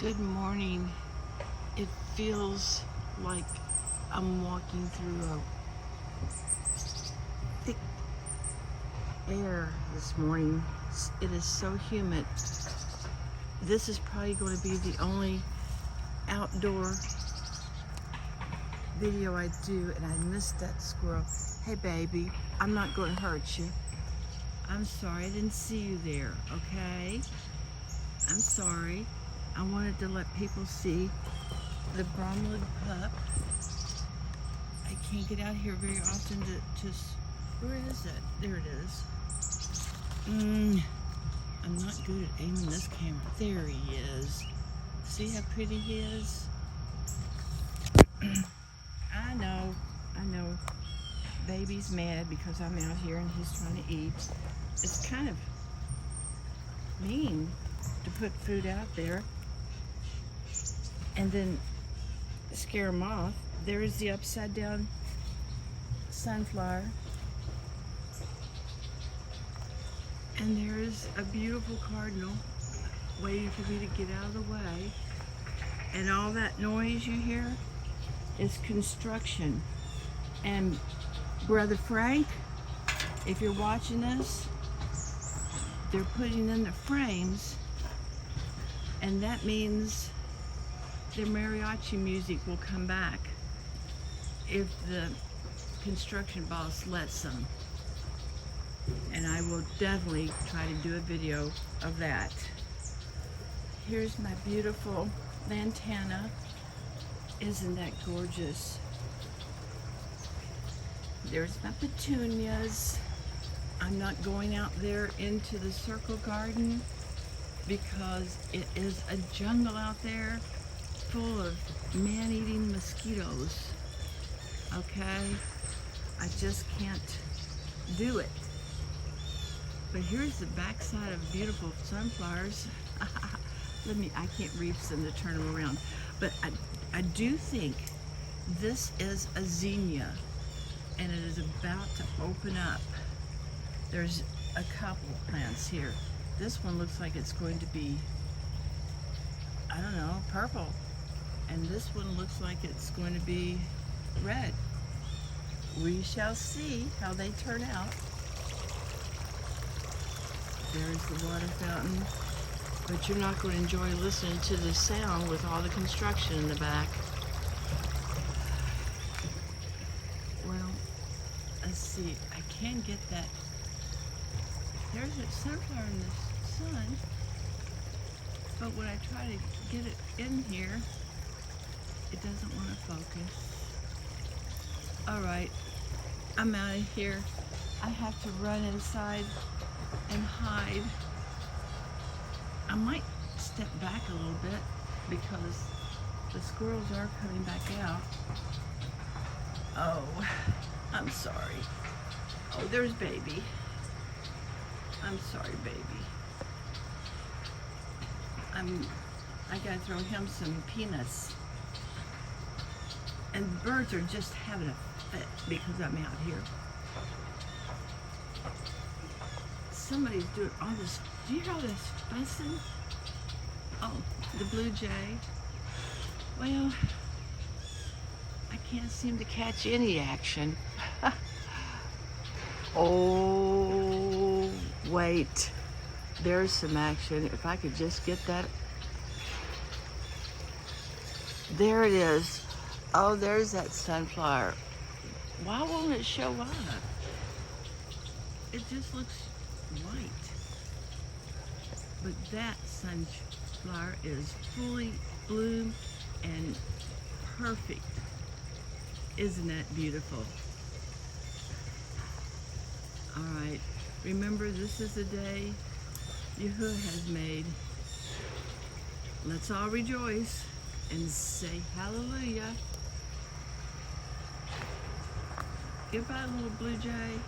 Good morning. It feels like I'm walking through a thick air this morning. It is so humid. This is probably going to be the only outdoor video I do, and I missed that squirrel. Hey baby, I'm not going to hurt you. I'm sorry, I didn't see you there, okay? I'm sorry. I wanted to let people see the bromelaid pup. I can't get out here very often to where is it? There it is. I'm not good at aiming this camera. There he is. See how pretty he is? I know. Baby's mad because I'm out here and he's trying to eat. It's kind of mean to put food out there and then scare him off. There is the upside down sunflower. And there is a beautiful cardinal waiting for me to get out of the way. And all that noise you hear is construction. And Brother Frank, if you're watching this, they're putting in the frames, and that means their mariachi music will come back if the construction boss lets them. And I will definitely try to do a video of that. Here's my beautiful lantana. Isn't that gorgeous? There's my petunias. I'm not going out there into the circle garden because it is a jungle out there full of man-eating mosquitoes. Okay? I just can't do it. But here's the backside of beautiful sunflowers. I can't reach them to turn them around. But I do think this is a zinnia, and it is about to open up. There's a couple plants here. This one looks like it's going to be, I don't know, purple. And this one looks like it's going to be red. We shall see how they turn out. There's the water fountain. But you're not going to enjoy listening to the sound with all the construction in the back. Well, let's see. I can get that. There's a sunflower in the sun. But when I try to get it in here, it doesn't want to focus. Alright, I'm out of here. I have to run inside and hide. I might step back a little bit because the squirrels are coming back out. Oh, I'm sorry. Oh, there's baby. I'm sorry, baby. I gotta throw him some peanuts. And the birds are just having a fit because I'm out here. Somebody's doing all this. Do you hear all this fussing? Oh, the blue jay. Well, I can't seem to catch any action. Oh, wait. There's some action. If I could just get that. There it is. Oh, there's that sunflower. Why won't it show up? It just looks white. But that sunflower is fully bloomed and perfect. Isn't that beautiful? All right. Remember, this is the day Yahuwah has made. Let's all rejoice and say hallelujah. Goodbye, little blue jay.